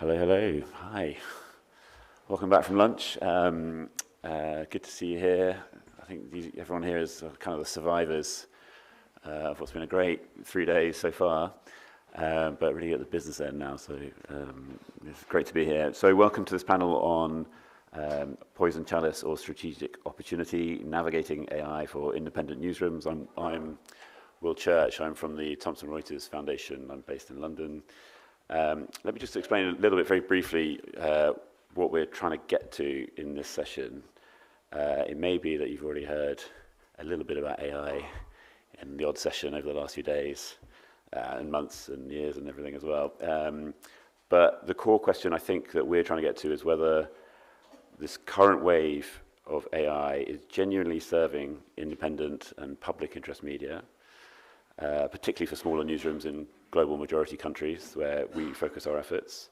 Hello, hello. Hi. Welcome back from lunch. Good to see you here. I think everyone here is kind of the survivors of what's been a great 3 days so far, but really at the business end now, so it's great to be here. So welcome to this panel on poison chalice or strategic opportunity, navigating AI for independent newsrooms. I'm Will Church. I'm from the Thomson Reuters Foundation. I'm based in London. Let me just explain a little bit very briefly what we're trying to get to in this session. It may be that you've already heard a little bit about AI in the odd session over the last few days and months and years and everything as well. But the core question I think that we're trying to get to is whether this current wave of AI is genuinely serving independent and public interest media, particularly for smaller newsrooms in global majority countries where we focus our efforts,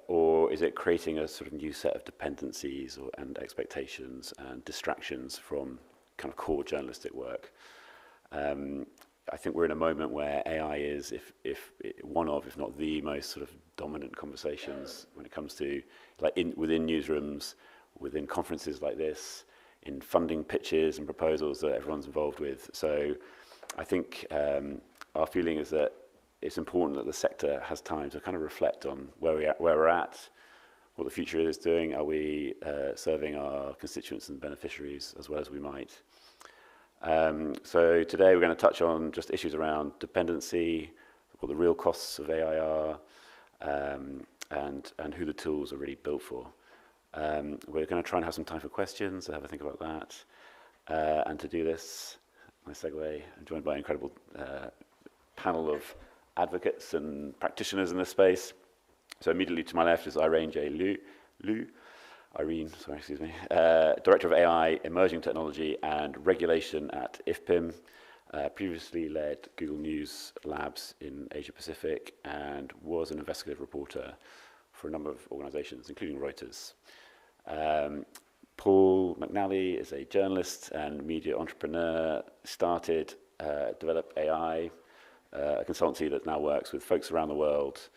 or is it creating a sort of new set of dependencies and expectations and distractions from kind of core journalistic work? I think we're in a moment where AI is, if not the most sort of dominant conversations when it comes to within newsrooms, within conferences like this, in funding pitches and proposals that everyone's involved with. So I think our feeling is that it's important that the sector has time to kind of reflect on where we're at, what the future is doing. Are we serving our constituents and beneficiaries as well as we might? So today we're going to touch on just issues around dependency, what the real costs of AI are, and who the tools are really built for. We're going to try and have some time for questions, so have a think about that. And to do this, my segue, I'm joined by an incredible panel of advocates and practitioners in this space. So immediately to my left is Irene Irene, Director of AI, Emerging Technology and Regulation at IFPIM, previously led Google News Labs in Asia Pacific and was an investigative reporter for a number of organizations, including Reuters. Paul McNally is a journalist and media entrepreneur, developed AI, a consultancy that now works with folks around the world,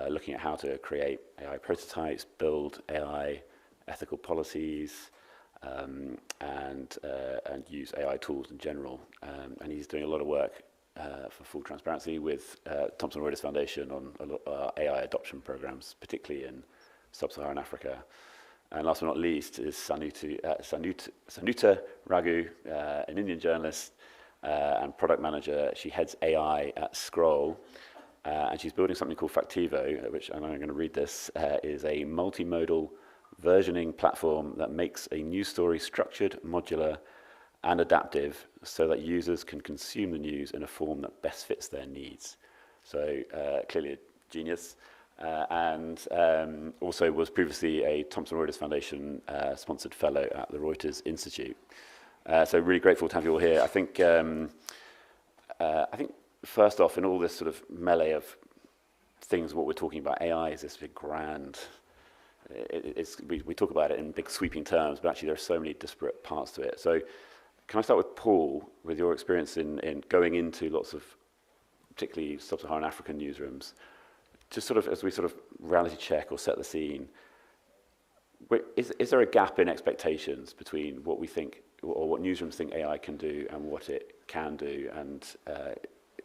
looking at how to create AI prototypes, build AI ethical policies, and use AI tools in general. And he's doing a lot of work, for full transparency, with Thomson Reuters Foundation on a lot of AI adoption programs, particularly in sub-Saharan Africa. And last but not least is Sanuta Raghu, an Indian journalist and product manager. She heads AI at Scroll, and she's building something called Factivo, which, and I'm going to read this, is a multimodal versioning platform that makes a news story structured, modular, and adaptive so that users can consume the news in a form that best fits their needs. So clearly a genius. And also was previously a Thomson Reuters Foundation sponsored fellow at the Reuters Institute. So really grateful to have you all here. I think first off, in all this sort of melee of things, what we're talking about, AI is this big grand. We talk about it in big sweeping terms, but actually there are so many disparate parts to it. So can I start with Paul, with your experience in going into lots of particularly sub-Saharan African newsrooms? Just sort of as we sort of reality check or set the scene, is there a gap in expectations between what we think or what newsrooms think AI can do and what it can do, and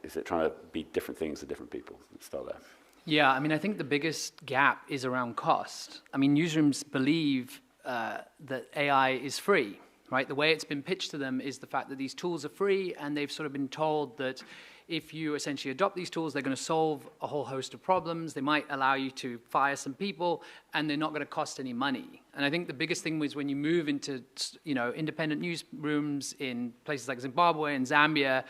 is it trying to be different things to different people? Let's start there. Yeah, I mean, I think the biggest gap is around cost. I mean, newsrooms believe that AI is free, right? The way it's been pitched to them is the fact that these tools are free, and they've sort of been told that if you essentially adopt these tools, they're going to solve a whole host of problems. They might allow you to fire some people, and they're not going to cost any money. And I think the biggest thing was when you move into, independent newsrooms in places like Zimbabwe and Zambia,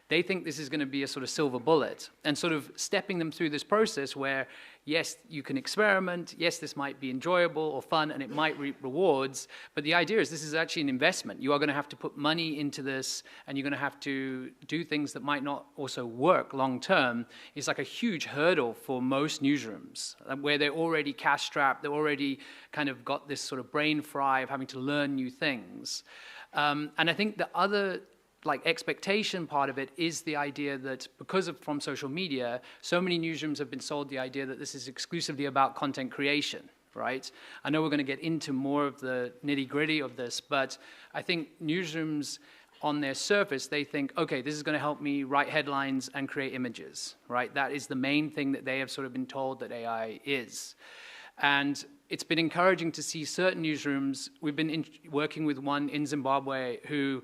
they think this is going to be a sort of silver bullet, and sort of stepping them through this process where, yes, you can experiment, yes, this might be enjoyable or fun, and it might reap rewards, but the idea is this is actually an investment. You are going to have to put money into this, and you're going to have to do things that might not also work long term. It's like a huge hurdle for most newsrooms, where they're already cash-strapped, they're already kind of got this sort of brain fry of having to learn new things. And I think the other like expectation part of it is the idea that because of from social media, so many newsrooms have been sold the idea that this is exclusively about content creation, right? I know we're going to get into more of the nitty-gritty of this, but I think newsrooms on their surface, they think, okay, this is going to help me write headlines and create images, right? That is the main thing that they have sort of been told that AI is. And it's been encouraging to see certain newsrooms. We've been working with one in Zimbabwe who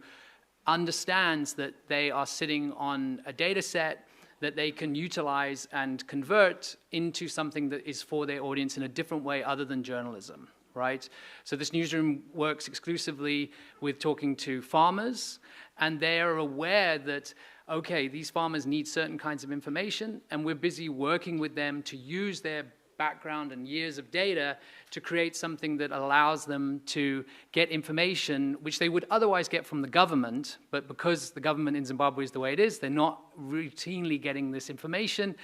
understands that they are sitting on a data set that they can utilize and convert into something that is for their audience in a different way other than journalism, right? So this newsroom works exclusively with talking to farmers, and they are aware that, okay, these farmers need certain kinds of information, and we're busy working with them to use their background and years of data to create something that allows them to get information which they would otherwise get from the government, but because the government in Zimbabwe is the way it is, they're not routinely getting this information.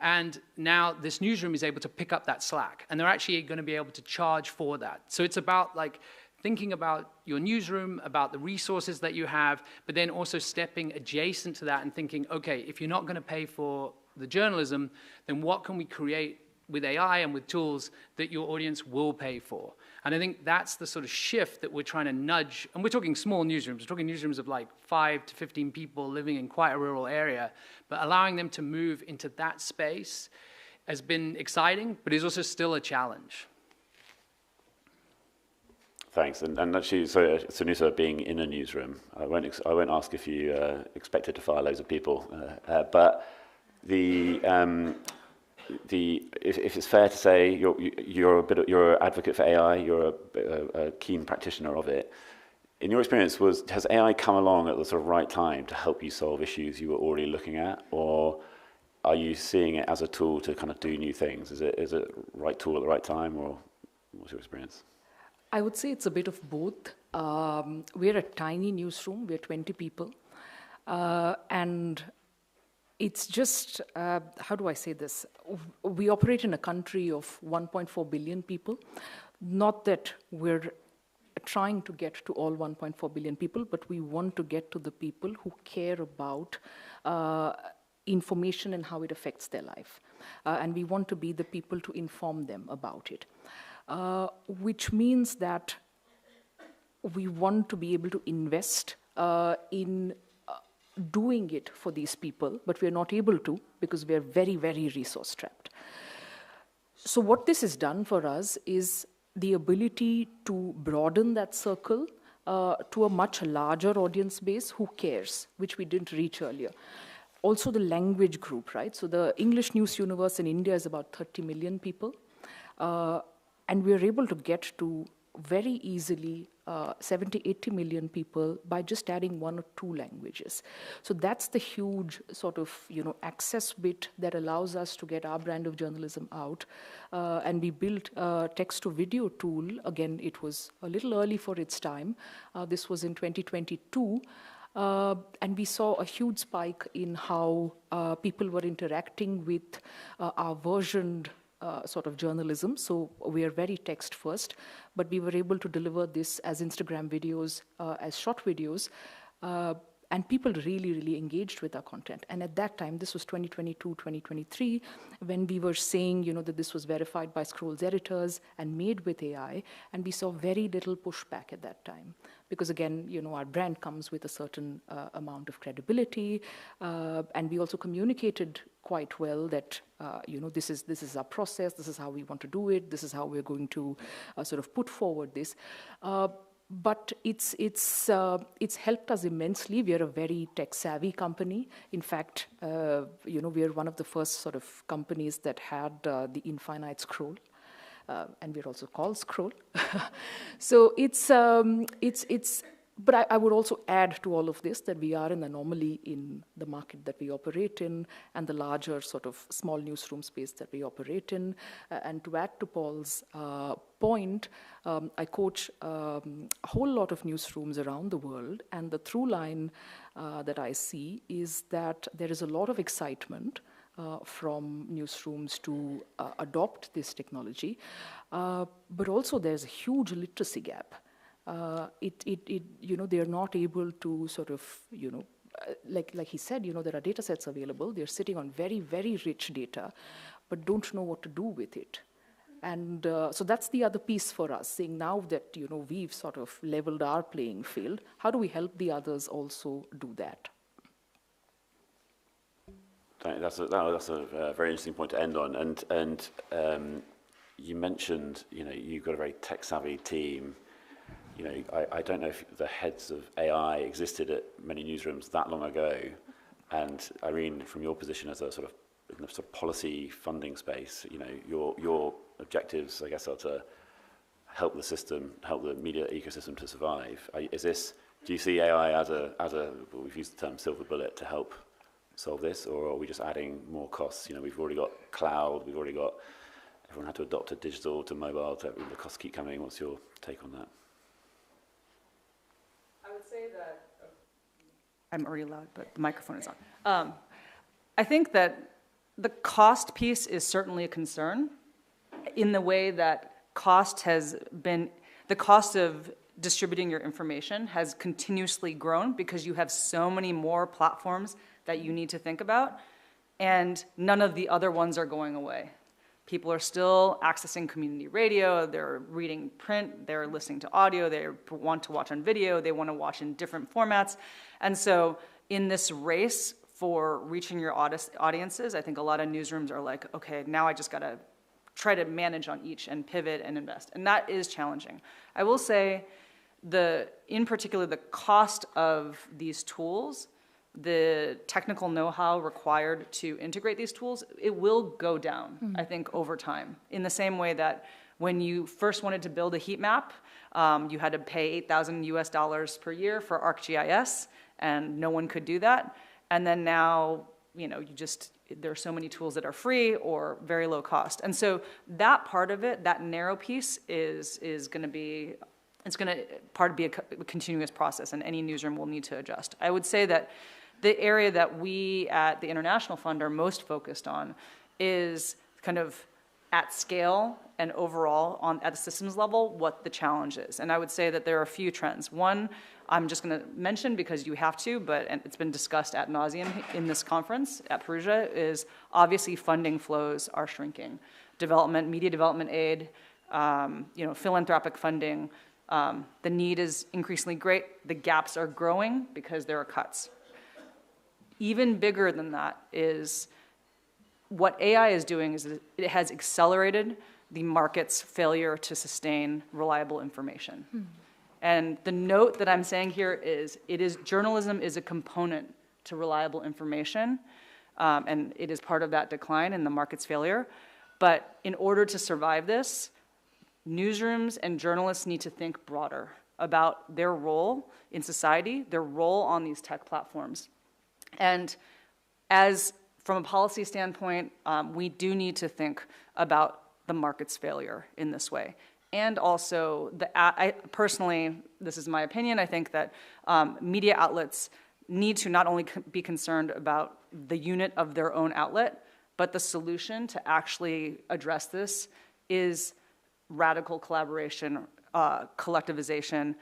And now this newsroom is able to pick up that slack, and they're actually going to be able to charge for that. So it's about like thinking about your newsroom, about the resources that you have, but then also stepping adjacent to that and thinking, okay, if you're not going to pay for the journalism, then what can we create with AI and with tools that your audience will pay for? And I think that's the sort of shift that we're trying to nudge. And we're talking small newsrooms. We're talking newsrooms of like 5 to 15 people living in quite a rural area. But allowing them to move into that space has been exciting, but is also still a challenge. Thanks. And actually, so Nusa, being in a newsroom, I won't ask if you expected to fire loads of people, but if it's fair to say you're an advocate for AI, you're a keen practitioner of it. In your experience, has AI come along at the sort of right time to help you solve issues you were already looking at, or are you seeing it as a tool to kind of do new things? Is it right tool at the right time, or what's your experience? I would say it's a bit of both. We're a tiny newsroom. We're 20 people, and it's just, how do I say this? We operate in a country of 1.4 billion people. Not that we're trying to get to all 1.4 billion people, but we want to get to the people who care about information and how it affects their life. And we want to be the people to inform them about it. Which means that we want to be able to invest in doing it for these people, but we're not able to because we're very, very resource strapped. So what this has done for us is the ability to broaden that circle to a much larger audience base who cares, which we didn't reach earlier. Also the language group, right? So the English news universe in India is about 30 million people. And we're able to get to very easily 70, 80 million people by just adding 1 or 2 languages. So that's the huge sort of, access bit that allows us to get our brand of journalism out. And we built a text-to-video tool. Again, it was a little early for its time. This was in 2022. And we saw a huge spike in how people were interacting with our versioned sort of journalism. So we are very text first, but we were able to deliver this as Instagram videos, as short videos, and people really, really engaged with our content. And at that time, this was 2022, 2023, when we were saying, that this was verified by Scroll's editors and made with AI, and we saw very little pushback at that time. Because again, our brand comes with a certain amount of credibility, and we also communicated quite well that this is our process, this is how we want to do it, this is how we're going to sort of put forward this. But it's helped us immensely. We are a very tech-savvy company. In fact, we are one of the first sort of companies that had the infinite scroll. And we're also called Scroll. So but I would also add to all of this that we are an anomaly in the market that we operate in and the larger sort of small newsroom space that we operate in. And to add to Paul's point, I coach a whole lot of newsrooms around the world, and the through line that I see is that there is a lot of excitement from newsrooms to adopt this technology, but also there's a huge literacy gap. they're not able to sort of, like he said, there are data sets available. They're sitting on very, very rich data, but don't know what to do with it. And so that's the other piece for us, saying now that, we've sort of leveled our playing field, how do we help the others also do that? That's a very interesting point to end on. And you mentioned, you've got a very tech-savvy team. I don't know if the heads of AI existed at many newsrooms that long ago. And Irene, from your position as a sort of policy funding space, your objectives, I guess, are to help the system, help the media ecosystem to survive. Do you see AI as a we've used the term silver bullet to help solve this, or are we just adding more costs? We've already got cloud, everyone had to adopt to digital, to mobile, the costs keep coming. What's your take on that? I would say that, I'm already loud, but the microphone is on. I think that the cost piece is certainly a concern in the way that the cost of distributing your information has continuously grown because you have so many more platforms that you need to think about, and none of the other ones are going away. People are still accessing community radio, they're reading print, they're listening to audio, they want to watch on video, they want to watch in different formats. And so in this race for reaching your audiences, I think a lot of newsrooms are like, okay, now I just got to try to manage on each and pivot and invest. And that is challenging. I will say, in particular, the cost of these tools, the technical know-how required to integrate these tools, it will go down, I think, over time. In the same way that when you first wanted to build a heat map, you had to pay $8,000 per year for ArcGIS, and no one could do that. And then now, there are so many tools that are free or very low cost. And so that part of it, that narrow piece is going to be, a continuous process, and any newsroom will need to adjust. I would say that the area that we at the International Fund are most focused on is kind of at scale and overall at the systems level what the challenge is. And I would say that there are a few trends. One, I'm just going to mention because you have to, and it's been discussed ad nauseum in this conference at Perugia, is obviously funding flows are shrinking. Media development aid, philanthropic funding, the need is increasingly great. The gaps are growing because there are cuts. Even bigger than that is what AI is doing is it has accelerated the market's failure to sustain reliable information. And the note that I'm saying here is journalism is a component to reliable information, and it is part of that decline and the market's failure. But in order to survive this, newsrooms and journalists need to think broader about their role in society, their role on these tech platforms. And from a policy standpoint, we do need to think about the market's failure in this way. And also, personally, this is my opinion, I think that media outlets need to not only be concerned about the unit of their own outlet, but the solution to actually address this is radical collaboration, collectivization,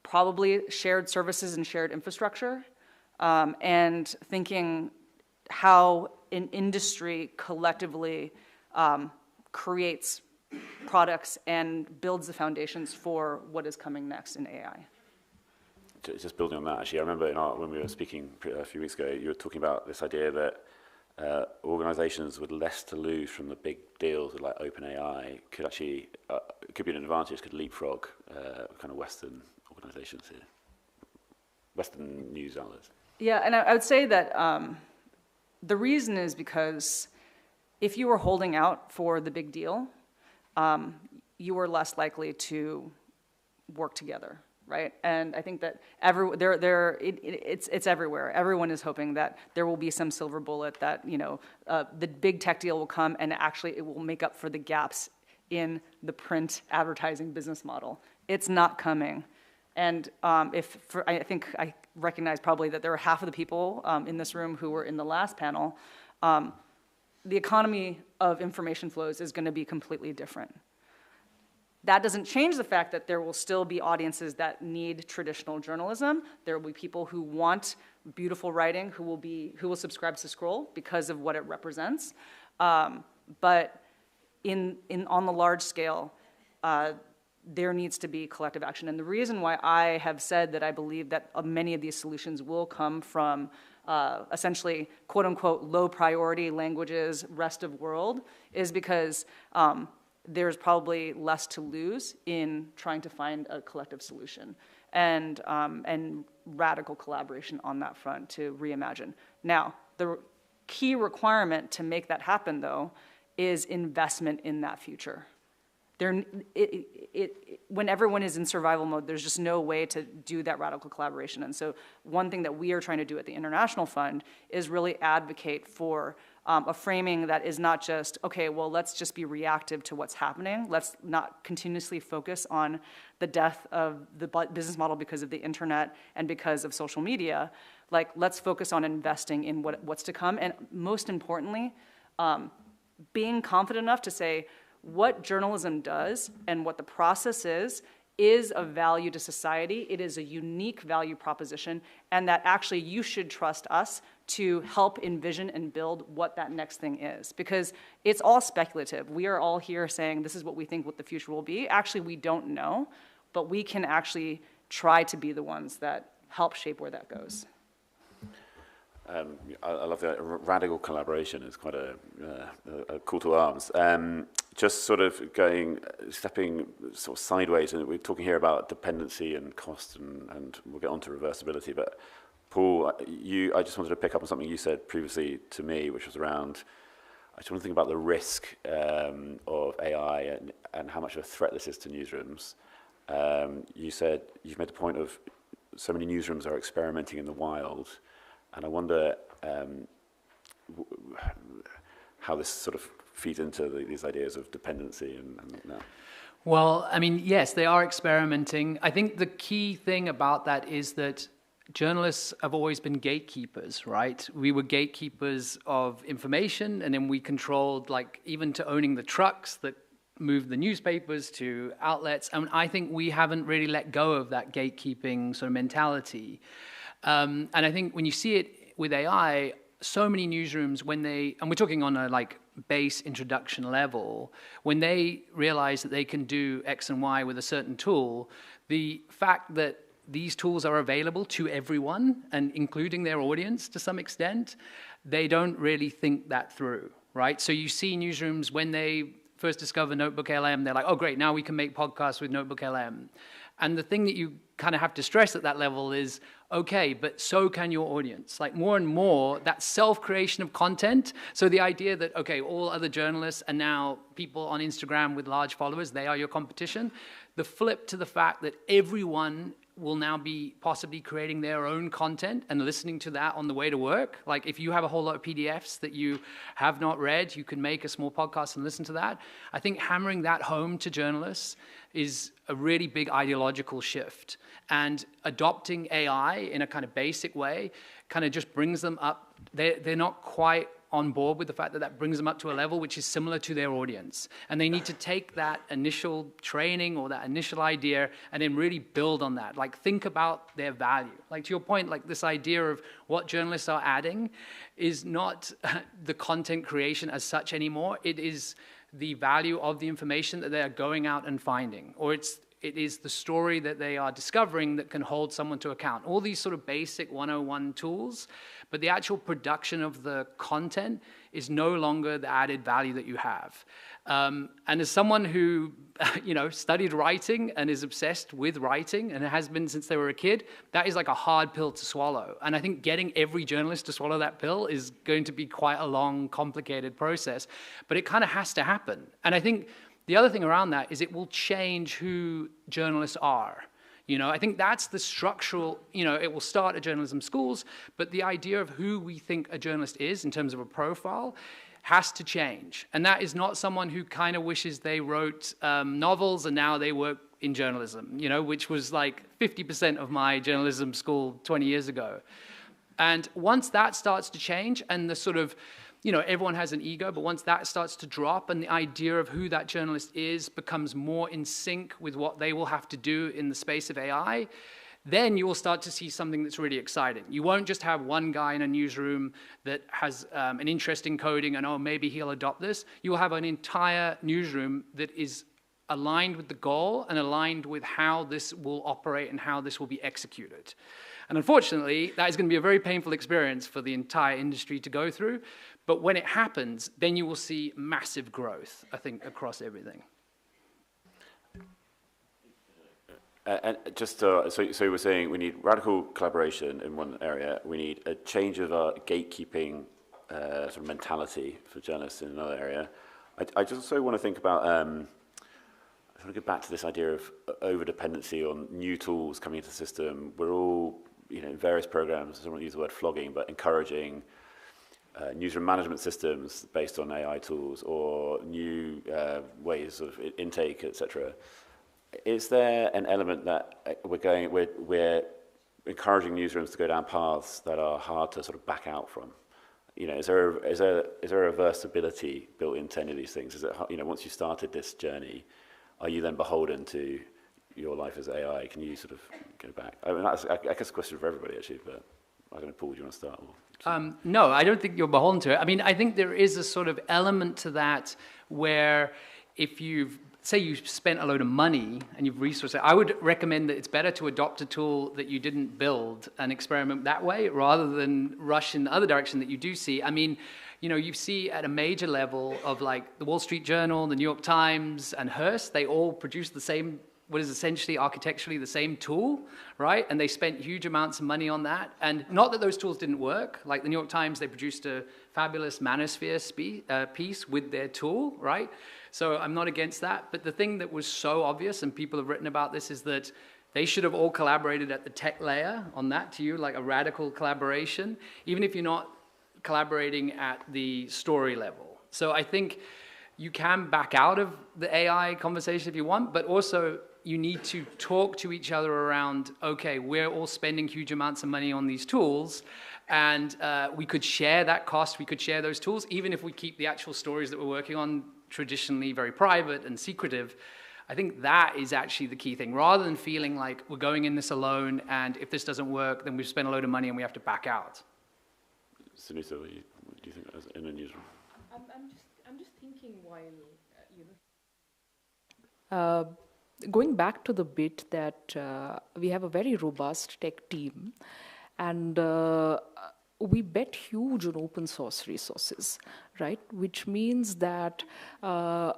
probably shared services and shared infrastructure, and thinking how an industry collectively creates products and builds the foundations for what is coming next in AI. Just building on that, actually, I remember when we were speaking a few weeks ago, you were talking about this idea that organizations with less to lose from the big deals like OpenAI could actually, it could be an advantage, could leapfrog kind of Western organizations here, Western news outlets. Yeah, and I would say that the reason is because if you were holding out for the big deal, you were less likely to work together, right? And I think that it's everywhere. Everyone is hoping that there will be some silver bullet that the big tech deal will come and actually it will make up for the gaps in the print advertising business model. It's not coming. And I think I recognize probably that there are half of the people in this room who were in the last panel. The economy of information flows is going to be completely different. That doesn't change the fact that there will still be audiences that need traditional journalism. There will be people who want beautiful writing, who will subscribe to Scroll because of what it represents. But on the large scale, there needs to be collective action. And the reason why I have said that I believe that many of these solutions will come from essentially quote unquote low priority languages, rest of world, is because there's probably less to lose in trying to find a collective solution and radical collaboration on that front to reimagine. Now, the key requirement to make that happen, though, is investment in that future. When everyone is in survival mode, there's just no way to do that radical collaboration. And so one thing that we are trying to do at the International Fund is really advocate for a framing that is not just, okay, well, let's just be reactive to what's happening. Let's not continuously focus on the death of the business model because of the internet and because of social media. Like, let's focus on investing in what's to come. And most importantly, being confident enough to say, what journalism does and what the process is of value to society. It is a unique value proposition, and that actually you should trust us to help envision and build what that next thing is. Because it's all speculative. We are all here saying this is what we think what the future will be. Actually, we don't know, but we can actually try to be the ones that help shape where that goes. I love that radical collaboration. It's quite a call to arms. Just sort of stepping sort of sideways, and we're talking here about dependency and cost, and we'll get on to reversibility. But Paul, I just wanted to pick up on something you said previously to me, which was around, I just want to think about the risk of AI and how much of a threat this is to newsrooms. You said, you've made the point of so many newsrooms are experimenting in the wild. And I wonder how this sort of feeds into these ideas of dependency and that. Well, I mean, yes, they are experimenting. I think the key thing about that is that journalists have always been gatekeepers, right? We were gatekeepers of information, and then we controlled, like, even to owning the trucks that moved the newspapers to outlets. And I think we haven't really let go of that gatekeeping sort of mentality. And I think when you see it with AI, so many newsrooms, and we're talking on a like base introduction level, when they realize that they can do X and Y with a certain tool, the fact that these tools are available to everyone, and including their audience to some extent, they don't really think that through, right? So you see newsrooms, when they first discover Notebook LM, they're like, oh great, now we can make podcasts with Notebook LM. And the thing that you kind of have to stress at that level is, okay, but so can your audience. Like, more and more, that self-creation of content. So the idea that, okay, all other journalists and now people on Instagram with large followers, they are your competition. The flip to the fact that everyone will now be possibly creating their own content and listening to that on the way to work. Like, if you have a whole lot of PDFs that you have not read, you can make a small podcast and listen to that. I think hammering that home to journalists is a really big ideological shift. And adopting AI in a kind of basic way kind of just brings them up. They're not quite on board with the fact that that brings them up to a level which is similar to their audience. And they need to take that initial training or that initial idea and then really build on that. Like, think about their value. Like, to your point, like, this idea of what journalists are adding is not the content creation as such anymore. It is the value of the information that they are going out and finding, or it is the story that they are discovering that can hold someone to account. All these sort of basic 101 tools, but the actual production of the content is no longer the added value that you have. And as someone who, studied writing and is obsessed with writing and has been since they were a kid, that is like a hard pill to swallow. And I think getting every journalist to swallow that pill is going to be quite a long, complicated process, but it kind of has to happen. And I think the other thing around that is it will change who journalists are. I think that's the structural, it will start at journalism schools, but the idea of who we think a journalist is in terms of a profile has to change. And that is not someone who kind of wishes they wrote novels and now they work in journalism, which was like 50% of my journalism school 20 years ago. And once that starts to change and the sort of you know, everyone has an ego, but once that starts to drop and the idea of who that journalist is becomes more in sync with what they will have to do in the space of AI, then you will start to see something that's really exciting. You won't just have one guy in a newsroom that has an interest in coding and, oh, maybe he'll adopt this. You will have an entire newsroom that is aligned with the goal and aligned with how this will operate and how this will be executed. And unfortunately, that is going to be a very painful experience for the entire industry to go through. But when it happens, then you will see massive growth, I think, across everything. And just so we're saying we need radical collaboration in one area. We need a change of our gatekeeping sort of mentality for journalists in another area. I just also want to think about, I want to go back to this idea of over-dependency on new tools coming into the system. We're all, you know, in various programs, I don't want to use the word flogging, but encouraging newsroom management systems based on AI tools or new ways of intake, etc. Is there an element that we're encouraging newsrooms to go down paths that are hard to sort of back out from? You know, is there a reversibility built into any of these things? Is it, you know, once you started this journey, are you then beholden to your life as AI? Can you sort of go back? I mean, that's, I guess, a question for everybody actually, but I don't know, Paul, do you want to start? No, I don't think you're beholden to it. I mean, I think there is a sort of element to that where if you've, say you've spent a load of money and you've resourced it, I would recommend that it's better to adopt a tool that you didn't build and experiment that way rather than rush in the other direction that you do see. I mean, you know, you see at a major level of like the Wall Street Journal, the New York Times, and Hearst, they all produce the same, what is essentially architecturally the same tool, right? And they spent huge amounts of money on that. And not that those tools didn't work. Like the New York Times, they produced a fabulous manosphere piece with their tool, right? So I'm not against that. But the thing that was so obvious, and people have written about this, is that they should have all collaborated at the tech layer on that to you, like a radical collaboration, even if you're not collaborating at the story level. So I think you can back out of the AI conversation if you want, but also you need to talk to each other around, okay, we're all spending huge amounts of money on these tools, and we could share that cost, we could share those tools, even if we keep the actual stories that we're working on traditionally very private and secretive. I think that is actually the key thing, rather than feeling like we're going in this alone, and if this doesn't work, then we've spent a load of money and we have to back out. Sunita, what do you think in a newsroom? I'm just thinking while, going back to the bit that we have a very robust tech team, and we bet huge on open source resources, right? Which means that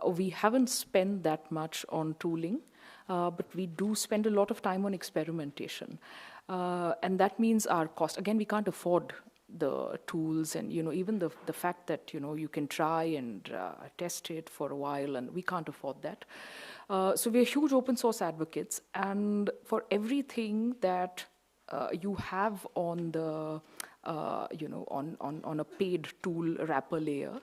we haven't spent that much on tooling, but we do spend a lot of time on experimentation. And that means our cost, again, we can't afford the tools, and even the fact that you can try and test it for a while, and we can't afford that. So we're huge open source advocates, and for everything that you have on the on a paid tool wrapper layer,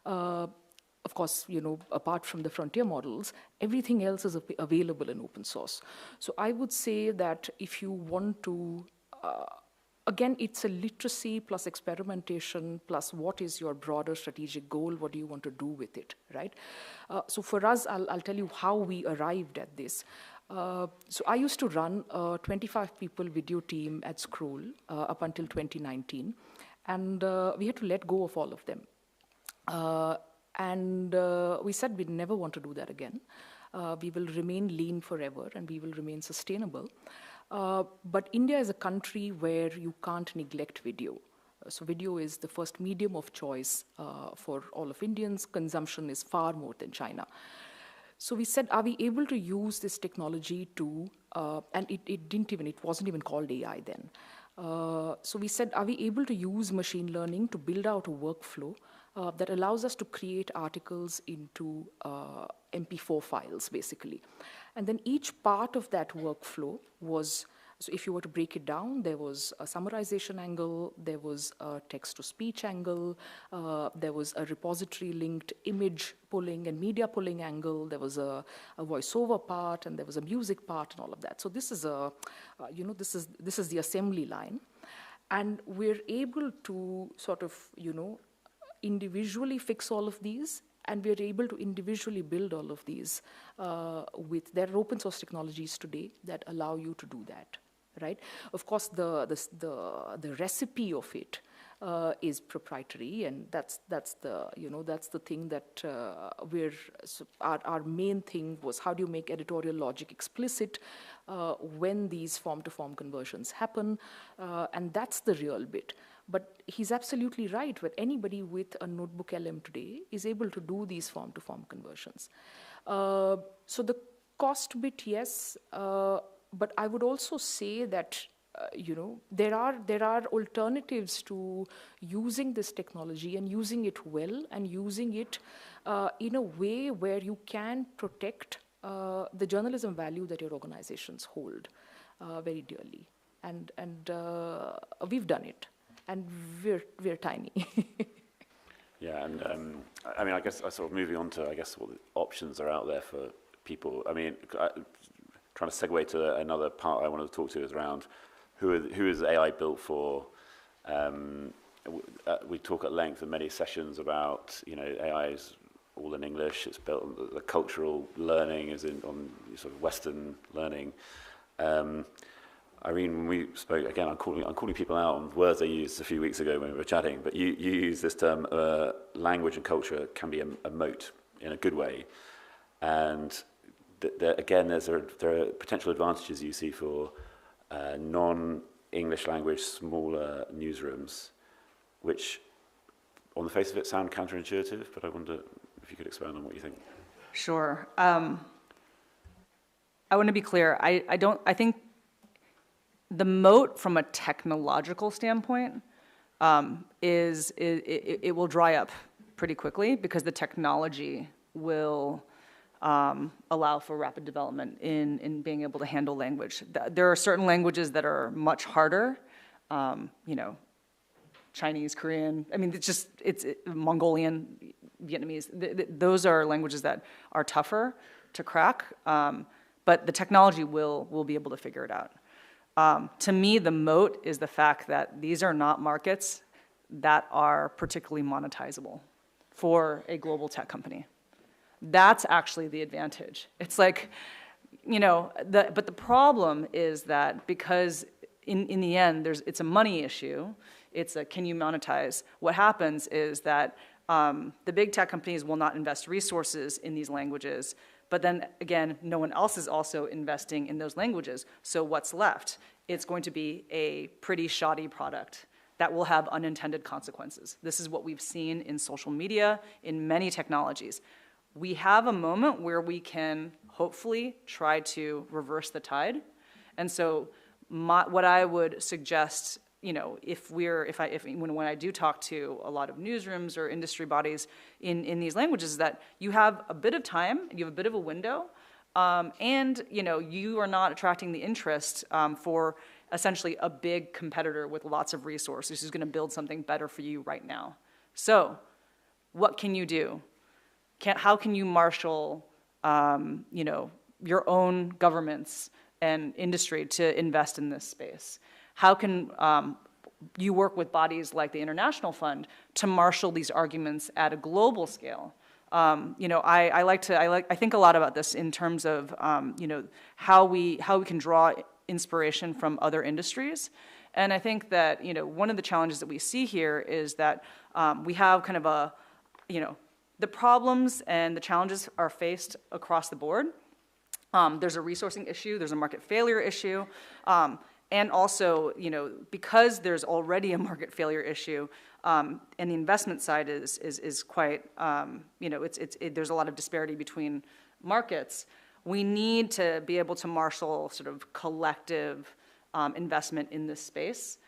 of course, apart from the frontier models, everything else is available in open source. So I would say that if you want to again, it's a literacy plus experimentation plus what is your broader strategic goal, what do you want to do with it, right? So for us, I'll tell you how we arrived at this. So I used to run a 25-people video team at Scroll up until 2019, and we had to let go of all of them. And we said we'd never want to do that again. We will remain lean forever, and we will remain sustainable. But India is a country where you can't neglect video. So video is the first medium of choice for all of Indians. Consumption is far more than China. So we said, are we able to use this technology to, and it wasn't even called AI then. So we said, are we able to use machine learning to build out a workflow that allows us to create articles into MP4 files, basically. And then each part of that workflow was, so if you were to break it down, there was a summarization angle, there was a text-to-speech angle, there was a repository-linked image pulling and media pulling angle, there was a voiceover part, and there was a music part and all of that. So this is a, this is the assembly line. And we're able to sort of, individually fix all of these, and we are able to individually build all of these there are open source technologies today that allow you to do that, right? Of course, the recipe of it is proprietary, and that's the thing that our main thing was, how do you make editorial logic explicit when these form-to-form conversions happen, and that's the real bit. But he's absolutely right, where anybody with a notebook LM today is able to do these form-to-form conversions. So the cost bit, yes, but I would also say that there are alternatives to using this technology and using it well and using it in a way where you can protect the journalism value that your organizations hold very dearly. And we've done it. And we're tiny. Yeah, and I mean, I guess sort of moving on to, I guess, what the options are out there for people. I mean, trying to segue to another part I wanted to talk to is around who is AI built for. We talk at length in many sessions about, AI is all in English. It's built on the cultural learning is on sort of Western learning. Irene, when we spoke, again, I'm calling people out on words I used a few weeks ago when we were chatting, but you used this term, language and culture can be a moat in a good way. And again, there are potential advantages you see for non-English language, smaller newsrooms, which on the face of it sound counterintuitive, but I wonder if you could expand on what you think. Sure. I want to be clear. I think the moat from a technological standpoint is it will dry up pretty quickly because the technology will allow for rapid development in being able to handle language. There are certain languages that are much harder, Chinese, Korean, I mean, it's Mongolian, Vietnamese. Those are languages that are tougher to crack, but the technology will be able to figure it out. To me, the moat is the fact that these are not markets that are particularly monetizable for a global tech company. That's actually the advantage. It's like, but the problem is that because in the end, it's a money issue, it's a can you monetize? What happens is that the big tech companies will not invest resources in these languages, but then again, no one else is also investing in those languages. So what's left? It's going to be a pretty shoddy product that will have unintended consequences. This is what we've seen in social media, in many technologies. We have a moment where we can hopefully try to reverse the tide. And so what I would suggest, when I do talk to a lot of newsrooms or industry bodies in these languages, is that you have a bit of time, you have a bit of a window, and you are not attracting the interest for essentially a big competitor with lots of resources who's going to build something better for you right now. So, what can you do? How can you marshal, your own governments and industry to invest in this space? How can you work with bodies like the International Fund to marshal these arguments at a global scale? I think a lot about this in terms of how we can draw inspiration from other industries, and I think that one of the challenges that we see here is that we have kind of the problems and the challenges are faced across the board. There's a resourcing issue, there's a market failure issue, and also, because there's already a market failure issue, and the investment side is quite, there's a lot of disparity between markets. We need to be able to marshal sort of collective investment in this space,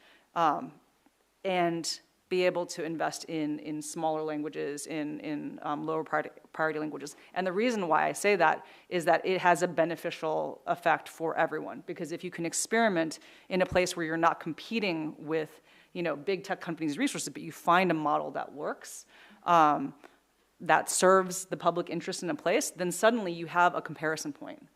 and be able to invest in smaller languages, in lower priority languages. And the reason why I say that is that it has a beneficial effect for everyone. Because if you can experiment in a place where you're not competing with big tech companies' resources, but you find a model that works, that serves the public interest in a place, then suddenly you have a comparison point.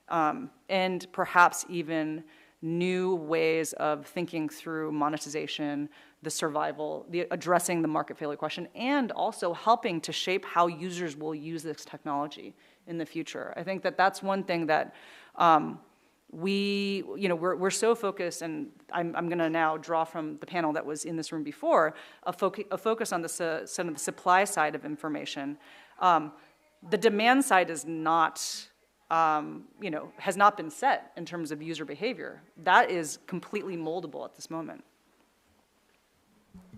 And perhaps even new ways of thinking through monetization the survival, the addressing the market failure question, and also helping to shape how users will use this technology in the future. I think that that's one thing that we're so focused, and I'm going to now draw from the panel that was in this room before, a focus on the sort of the supply side of information. The demand side is not, has not been set in terms of user behavior. That is completely moldable at this moment.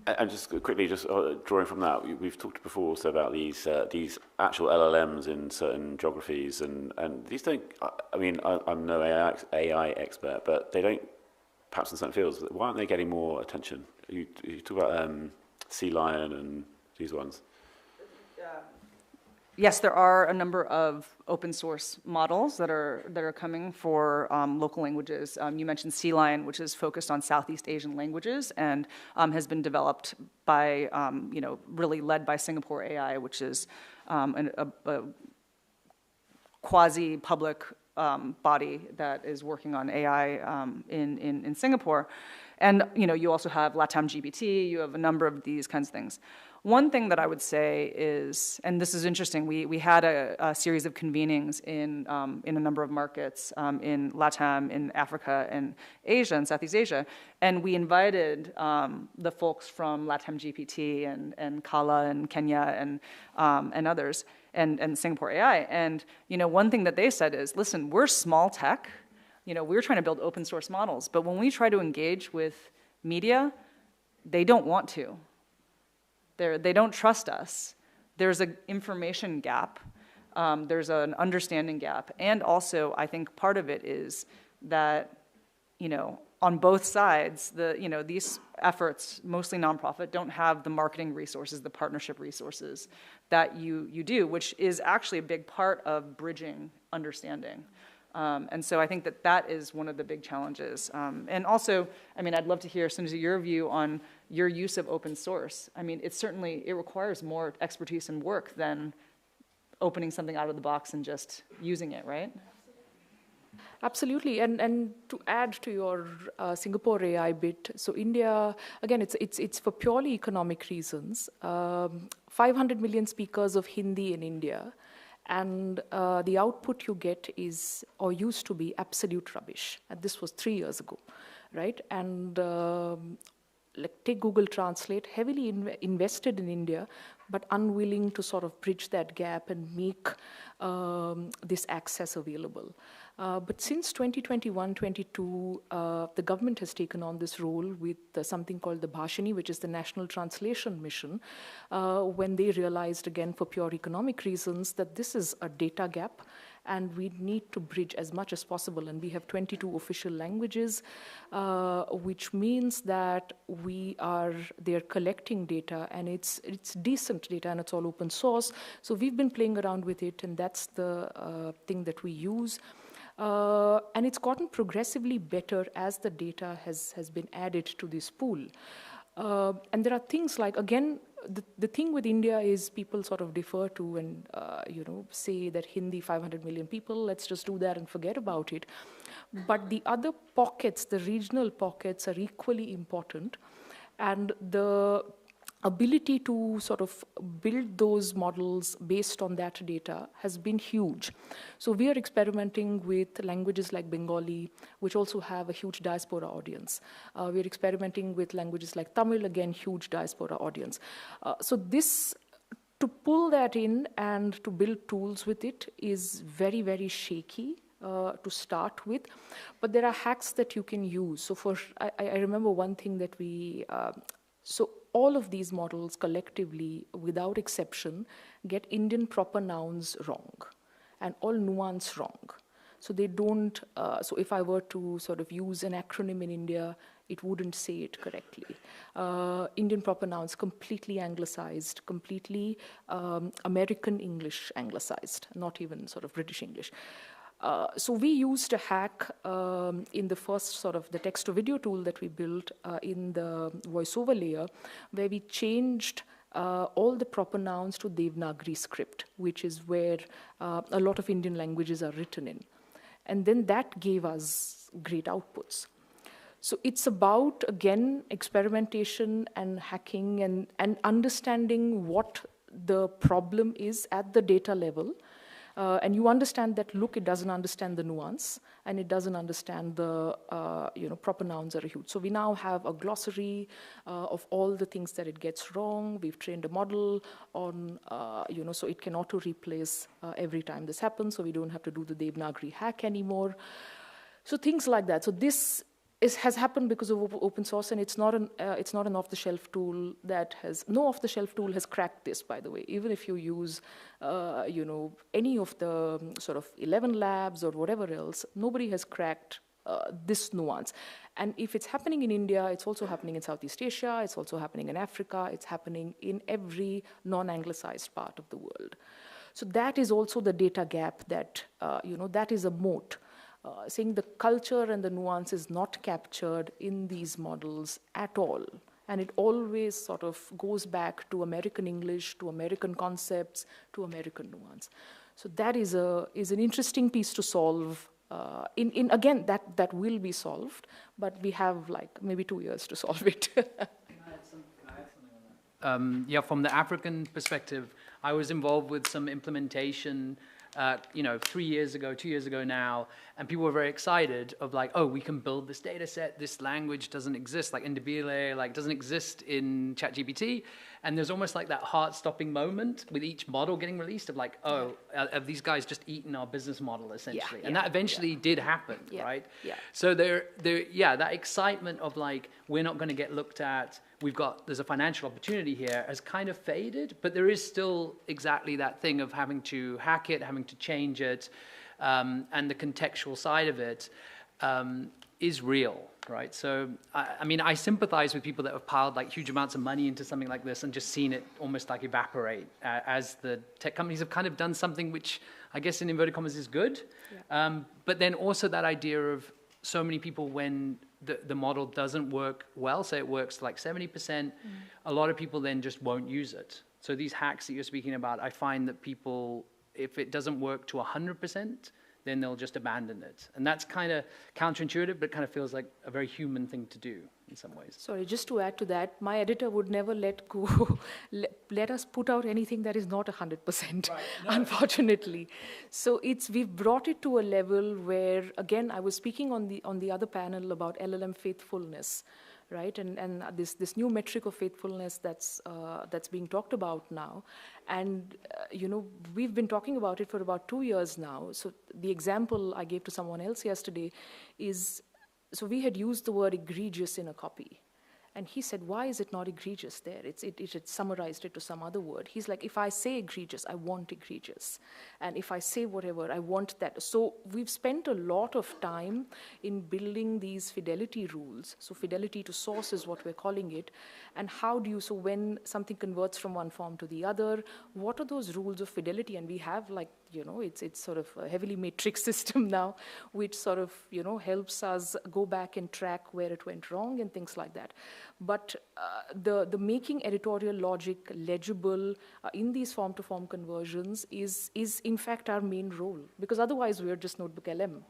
And just quickly, drawing from that, we've talked before also about these actual LLMs in certain geographies, and these don't. I mean, I'm no AI expert, but they don't. Perhaps in certain fields, why aren't they getting more attention? You talk about sea lion and these ones. Yes, there are a number of open source models that are coming for local languages. You mentioned Sea Lion, which is focused on Southeast Asian languages and has been developed by, really led by Singapore AI, which is a quasi-public body that is working on AI in Singapore. And you also have LATAM GPT, you have a number of these kinds of things. One thing that I would say is, and this is interesting, we had a series of convenings in a number of markets in LATAM, in Africa, and Asia, and Southeast Asia, and we invited the folks from LATAM GPT and Kala and Kenya and others, and Singapore AI. And one thing that they said is, listen, we're small tech. We're trying to build open source models, but when we try to engage with media, they don't want to. They don't trust us. There's an information gap. There's an understanding gap. And also, I think part of it is that, on both sides, these efforts, mostly nonprofit, don't have the marketing resources, the partnership resources that you do, which is actually a big part of bridging understanding. And so I think that is one of the big challenges. And also, I'd love to hear, Sunusi, your view on your use of open source. It requires more expertise and work than opening something out of the box and just using it, right? Absolutely, and to add to your Singapore AI bit, so India, again, it's for purely economic reasons. 500 million speakers of Hindi in India, and the output you get is, or used to be, absolute rubbish. And this was 3 years ago, right? And take Google Translate, heavily invested in India, but unwilling to sort of bridge that gap and make this access available. But since 2021-22, the government has taken on this role with something called the Bhashini, which is the National Translation Mission, when they realized, again, for pure economic reasons, that this is a data gap, and we need to bridge as much as possible. And we have 22 official languages, which means that they're collecting data, and it's decent data, and it's all open source. So we've been playing around with it, and that's the thing that we use. And it's gotten progressively better as the data has been added to this pool. And there are things like, again, the thing with India is people sort of defer to and say that Hindi, 500 million people, let's just do that and forget about it. But the other pockets, the regional pockets, are equally important. And the ability to sort of build those models based on that data has been huge. So we are experimenting with languages like Bengali, which also have a huge diaspora audience. We are experimenting with languages like Tamil, again, huge diaspora audience. So this, to pull that in and to build tools with it is very, very shaky to start with. But there are hacks that you can use. So I remember one thing that so all of these models collectively, without exception, get Indian proper nouns wrong and all nuance wrong. So they don't, so if I were to sort of use an acronym in India, it wouldn't say it correctly. Indian proper nouns completely anglicized, completely American English anglicized, not even sort of British English. So we used a hack in the first sort of the text-to-video tool that we built in the voiceover layer, where we changed all the proper nouns to Devanagari script, which is where a lot of Indian languages are written in. And then that gave us great outputs. So it's about, again, experimentation and hacking and understanding what the problem is at the data level. And you understand that, look, it doesn't understand the nuance, and it doesn't understand the proper nouns are huge. So we now have a glossary of all the things that it gets wrong. We've trained a model on, so it can auto-replace every time this happens, so we don't have to do the Devanagari hack anymore. So things like that. So this has happened because of open source, and it's not an off-the-shelf tool that has, no off-the-shelf tool has cracked this, by the way. Even if you use, any of the sort of 11 labs or whatever else, nobody has cracked this nuance. And if it's happening in India, it's also happening in Southeast Asia, it's also happening in Africa, it's happening in every non-anglicized part of the world. So that is also the data gap that, that is a moat. Saying the culture and the nuance is not captured in these models at all. And it always sort of goes back to American English, to American concepts, to American nuance. So that is an interesting piece to solve. Again, that will be solved, but we have like maybe 2 years to solve it. Can I add something on that? From the African perspective, I was involved with some implementation 3 years ago, 2 years ago now, and people were very excited of like, oh, we can build this data set, this language doesn't exist, like Ndebele, like doesn't exist in ChatGPT, and there's almost like that heart-stopping moment with each model getting released of like, oh, have these guys just eaten our business model, essentially? And that eventually did happen, right? Yeah. So that excitement of like, we're not going to get looked at, there's a financial opportunity here, has kind of faded, but there is still exactly that thing of having to hack it, having to change it, and the contextual side of it is real, right? So, I sympathize with people that have piled like huge amounts of money into something like this and just seen it almost like evaporate as the tech companies have kind of done something which I guess in inverted commas is good. Yeah. But then also that idea of so many people when the model doesn't work well, say it works like 70%, a lot of people then just won't use it. So these hacks that you're speaking about, I find that people, if it doesn't work to 100%, then they'll just abandon it. And that's kind of counterintuitive, but kind of feels like a very human thing to do in some ways. Sorry, just to add to that, my editor would never let us put out anything that is not 100%, right, no. Unfortunately. So we've brought it to a level where, again, I was speaking on the other panel about LLM faithfulness, right? And this new metric of faithfulness that's being talked about now. And, we've been talking about it for about 2 years now. So the example I gave to someone else yesterday is, so we had used the word egregious in a copy. And he said, why is it not egregious there? It had summarized it to some other word. He's like, if I say egregious, I want egregious. And if I say whatever, I want that. So we've spent a lot of time in building these fidelity rules. So fidelity to source is what we're calling it. And so when something converts from one form to the other, what are those rules of fidelity? And we have like, it's sort of a heavily matrix system now, which sort of, helps us go back and track where it went wrong and things like that. But the making editorial logic legible in these form-to-form conversions is in fact our main role, because otherwise we're just notebook LM.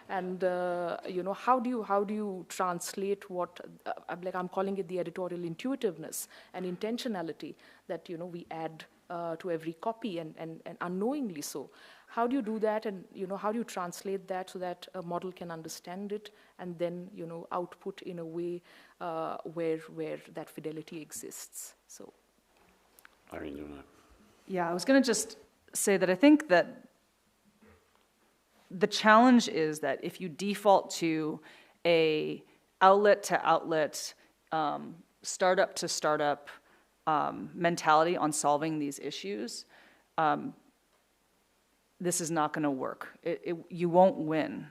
And how do you translate what I'm calling it the editorial intuitiveness and intentionality that we add to every copy and unknowingly so. How do you do that, and how do you translate that so that a model can understand it and then output in a way where that fidelity exists? So, Irene, do you want to? Yeah, I was going to just say that I think that the challenge is that if you default to a outlet to outlet, startup to startup mentality on solving these issues, this is not going to work. You won't win,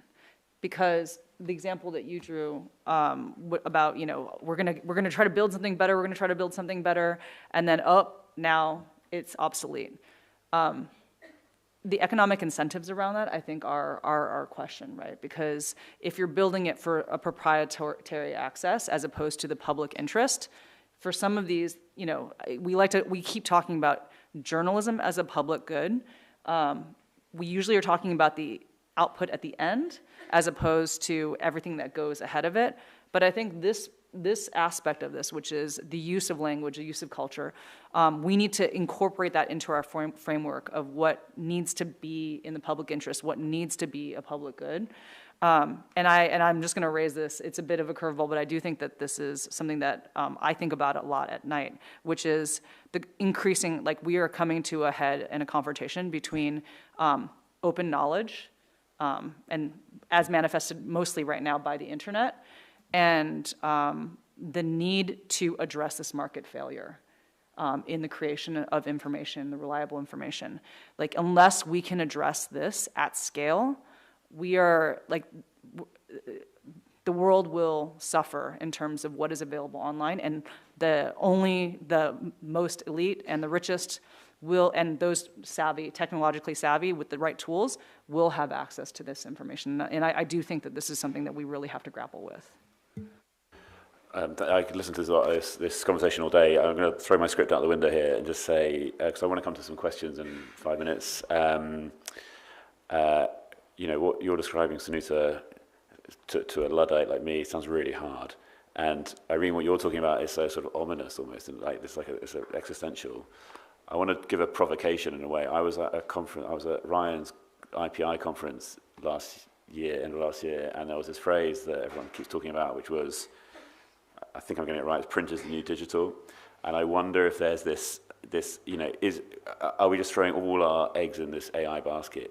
because the example that you drew about we're gonna try to build something better, we're gonna try to build something better, and then now it's obsolete. The economic incentives around that, I think, are our question, right? Because if you're building it for a proprietary access as opposed to the public interest, for some of these, we keep talking about journalism as a public good. We usually are talking about the output at the end as opposed to everything that goes ahead of it. But I think this aspect of this, which is the use of language, the use of culture, we need to incorporate that into our framework of what needs to be in the public interest, what needs to be a public good. And I'm just going to raise this. It's a bit of a curveball, but I do think that this is something that I think about a lot at night, which is the increasing, like we are coming to a head and a confrontation between open knowledge, and as manifested mostly right now by the internet, and the need to address this market failure in the creation of information, the reliable information. Like, unless we can address this at scale, we are, like, the world will suffer in terms of what is available online, and only the most elite and the richest will, and those technologically savvy with the right tools, will have access to this information. And I do think that this is something that we really have to grapple with. I could listen to this conversation all day. I'm going to throw my script out the window here and just say, because I want to come to some questions in 5 minutes. You know, what you're describing, Sunuta, to a Luddite like me sounds really hard. And Irene, what you're talking about is so sort of ominous almost, and like this, it's existential. I want to give a provocation in a way. I was at a conference. I was at Ryan's IPI conference end of last year, and there was this phrase that everyone keeps talking about, which was, I think I'm getting it right, print is the new digital. And I wonder if there's this, you know, are we just throwing all our eggs in this AI basket?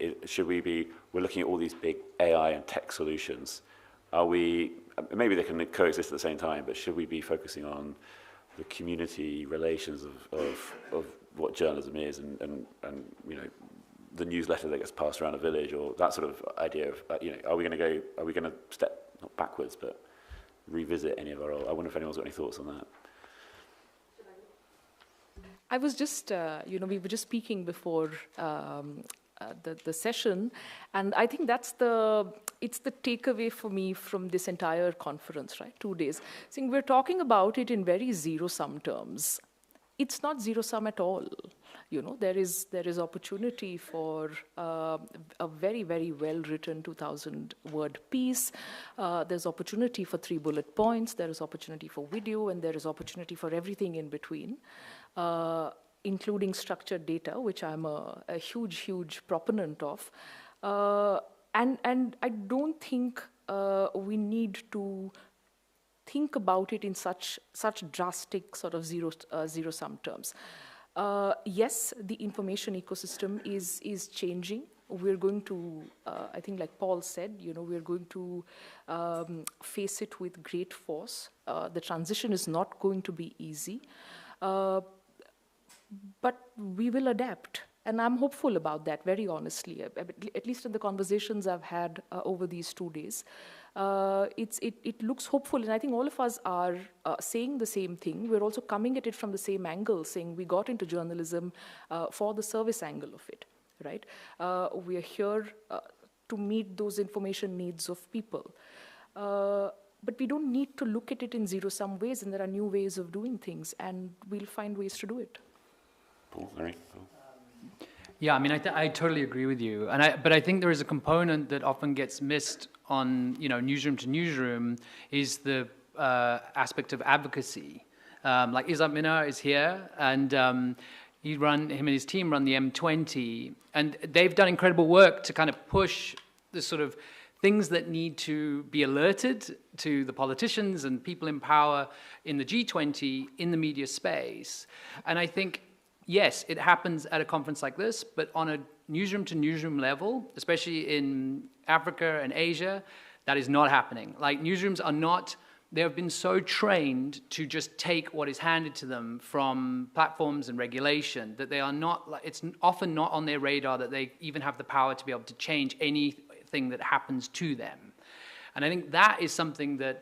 We're looking at all these big AI and tech solutions. Maybe they can coexist at the same time, but should we be focusing on the community relations of what journalism is, and you know, the newsletter that gets passed around a village, or that sort of idea of, you know, are we going to step, not backwards, but revisit any of our old? I wonder if anyone's got any thoughts on that. I was just, we were just speaking before the session, and I think it's the takeaway for me from this entire conference, right? 2 days. Saying we're talking about it in very zero-sum terms. It's not zero-sum at all. You know, there is opportunity for a very, very well-written 2,000-word piece. There's opportunity for 3 bullet points. There is opportunity for video, and there is opportunity for everything in between, including structured data, which I'm a huge, huge proponent of. And I don't think we need to think about it in such drastic sort of zero-sum terms. Yes, the information ecosystem is changing. We're going to, I think like Paul said, you know, we're going to face it with great force. The transition is not going to be easy, but we will adapt. And I'm hopeful about that, very honestly, at least in the conversations I've had over these 2 days. It looks hopeful, and I think all of us are saying the same thing. We're also coming at it from the same angle, saying we got into journalism for the service angle of it, right? We are here to meet those information needs of people. But we don't need to look at it in zero-sum ways, and there are new ways of doing things, and we'll find ways to do it. Paul, Larry? Paul. Yeah, I mean, I totally agree with you, but I think there is a component that often gets missed on, you know, newsroom to newsroom, is the aspect of advocacy. Like Izzat Minar is here, and him and his team run the M20, and they've done incredible work to kind of push the sort of things that need to be alerted to the politicians and people in power in the G20 in the media space. And I think, yes, it happens at a conference like this, but on a newsroom-to-newsroom level, especially in Africa and Asia, that is not happening. Like, newsrooms are not, they have been so trained to just take what is handed to them from platforms and regulation that they are not, it's often not on their radar that they even have the power to be able to change anything that happens to them. And I think that is something that,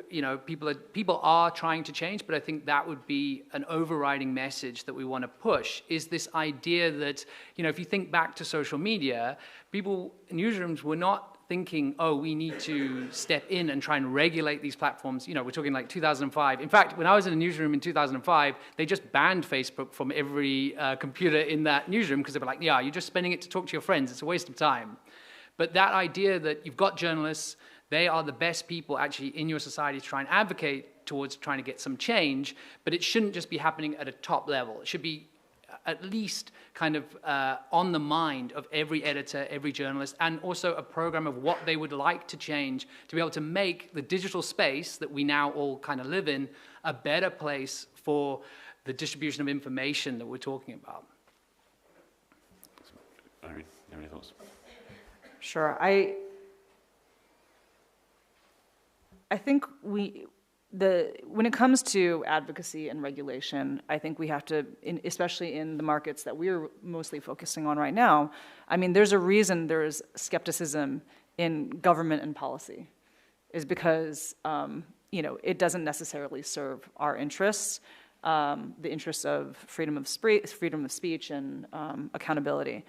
you know, people are trying to change, but I think that would be an overriding message that we want to push, is this idea that, you know, if you think back to social media, people in newsrooms were not thinking, oh, we need to step in and try and regulate these platforms. You know, we're talking like 2005. In fact, when I was in a newsroom in 2005, they just banned Facebook from every computer in that newsroom, because they were like, yeah, you're just spending it to talk to your friends. It's a waste of time. But that idea that you've got journalists, they are the best people actually in your society to try and advocate towards trying to get some change, but it shouldn't just be happening at a top level. It should be at least kind of on the mind of every editor, every journalist, and also a program of what they would like to change to be able to make the digital space that we now all kind of live in a better place for the distribution of information that we're talking about. Irene, any thoughts? Sure. I think when it comes to advocacy and regulation, I think we have to, especially in the markets that we're mostly focusing on right now, I mean, there's a reason there's skepticism in government and policy, is because, it doesn't necessarily serve our interests, the interests of freedom of speech and accountability.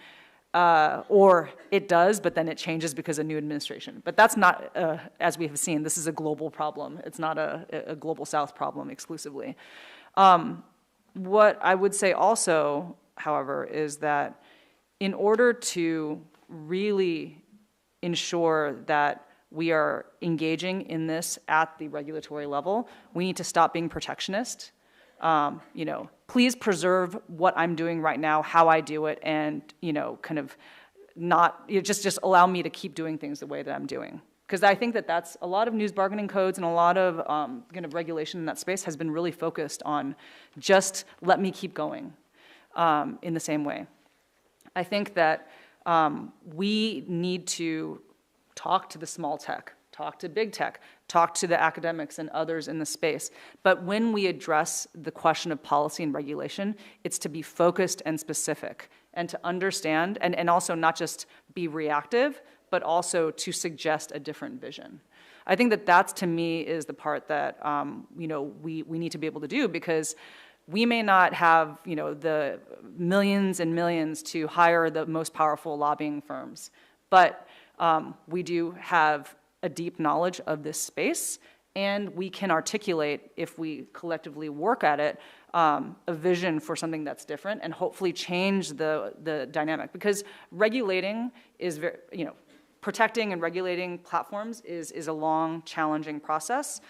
Or it does, but then it changes because of new administration. But that's not, as we have seen, this is a global problem. It's not a global South problem exclusively. What I would say also, however, is that in order to really ensure that we are engaging in this at the regulatory level, we need to stop being protectionist. Please preserve what I'm doing right now, how I do it, and, kind of not, just allow me to keep doing things the way that I'm doing. Because I think that that's a lot of news bargaining codes and a lot of kind of regulation in that space has been really focused on just let me keep going in the same way. I think that we need to talk to the small tech, talk to big tech, talk to the academics and others in the space. But when we address the question of policy and regulation, it's to be focused and specific and to understand, and also not just be reactive, but also to suggest a different vision. I think that that's, to me, is the part that we need to be able to do, because we may not have the millions and millions to hire the most powerful lobbying firms, but we do have a deep knowledge of this space, and we can articulate, if we collectively work at it, a vision for something that's different and hopefully change the dynamic. Because regulating is very, protecting and regulating platforms is a long, challenging process.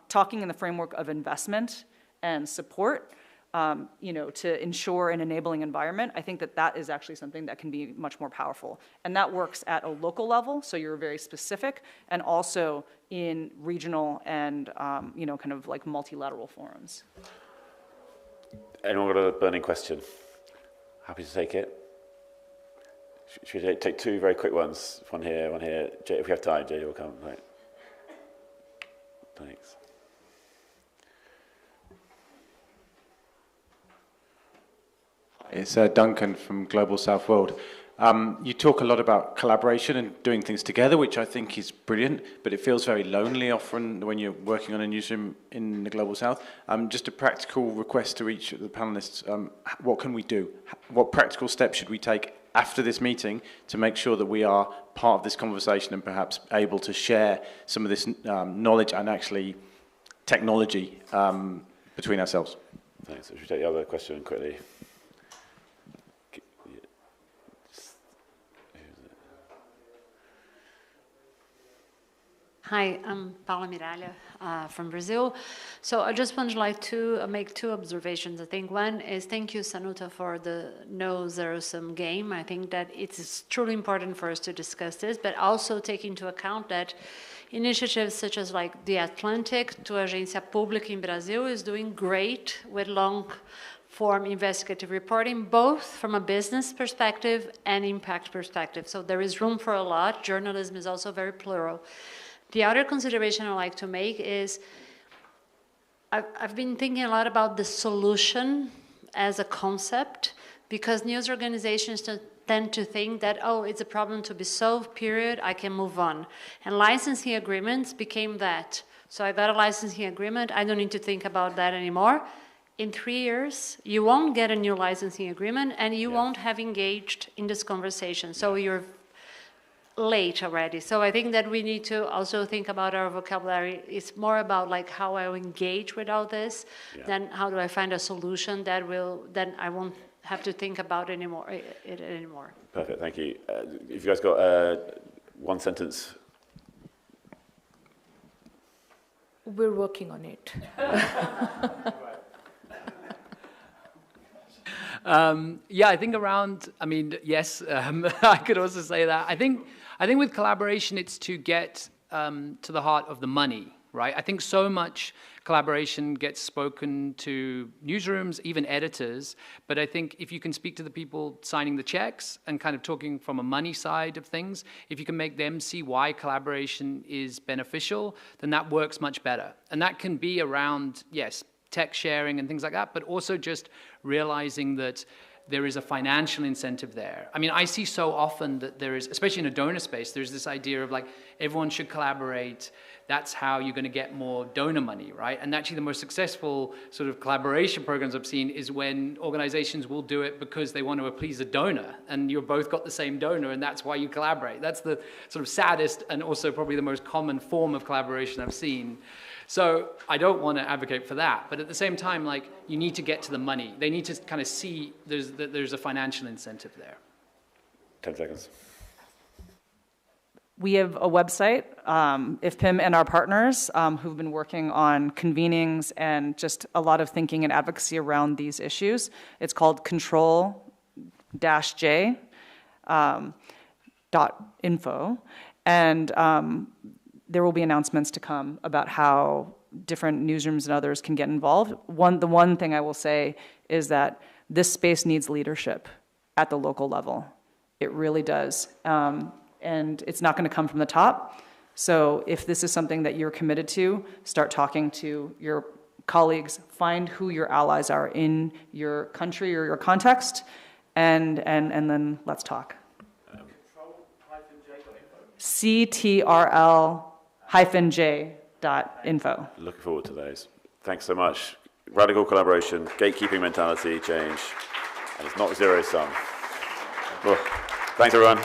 Talking in the framework of investment and support, to ensure an enabling environment, I think that is actually something that can be much more powerful. And that works at a local level, so you're very specific, and also in regional and, kind of like multilateral forums. Anyone got a burning question? Happy to take it. Should we take two very quick ones? One here, one here. Jay, if we have time, Jay will come. Right. Thanks. It's Duncan from Global South World. You talk a lot about collaboration and doing things together, which I think is brilliant, but it feels very lonely often when you're working on a newsroom in the Global South. Just a practical request to each of the panelists. What can we do? What practical steps should we take after this meeting to make sure that we are part of this conversation and perhaps able to share some of this knowledge and actually technology between ourselves? Thanks. Should we take the other question quickly? Hi, I'm Paula Miralha from Brazil. So I just would like to make two observations. I think one is thank you, Sanuta, for the no zero-sum game. I think that it's truly important for us to discuss this, but also take into account that initiatives such as like the Atlantic to Agência Pública in Brazil is doing great with long-form investigative reporting, both from a business perspective and impact perspective. So there is room for a lot. Journalism is also very plural. The other consideration I'd like to make is I've been thinking a lot about the solution as a concept, because news organizations tend to think that, oh, it's a problem to be solved, period, I can move on. And licensing agreements became that. So I got a licensing agreement, I don't need to think about that anymore. In 3 years, you won't get a new licensing agreement, and you won't have engaged in this conversation. So you're late already. So I think that we need to also think about our vocabulary. It's more about like how I engage with all this, than how do I find a solution that then I won't have to think about it anymore. Perfect, thank you. If you guys got one sentence We're working on it. Yeah, I think around, I mean, yes, I could also say that. I think with collaboration, it's to get to the heart of the money, right? I think so much collaboration gets spoken to newsrooms, even editors, but I think if you can speak to the people signing the checks and kind of talking from a money side of things, if you can make them see why collaboration is beneficial, then that works much better. And that can be around, yes, tech sharing and things like that, but also just realizing that there is a financial incentive there. I mean, I see so often that there is, especially in a donor space, there's this idea of like, everyone should collaborate. That's how you're going to get more donor money, right? And actually the most successful sort of collaboration programs I've seen is when organizations will do it because they want to appease a donor and you've both got the same donor and that's why you collaborate. That's the sort of saddest and also probably the most common form of collaboration I've seen. So I don't want to advocate for that, but at the same time, like, you need to get to the money. They need to kind of see there's a financial incentive there. 10 seconds. We have a website, IFPIM and our partners who've been working on convenings and just a lot of thinking and advocacy around these issues. It's called control-j .info. And there will be announcements to come about how different newsrooms and others can get involved. The one thing I will say is that this space needs leadership at the local level. It really does. And it's not going to come from the top. So if this is something that you're committed to, start talking to your colleagues, find who your allies are in your country or your context, and then let's talk. CTRL-J.info. Looking forward to those. Thanks so much. Radical collaboration, gatekeeping mentality, change, and it's not zero sum. Well, thanks everyone.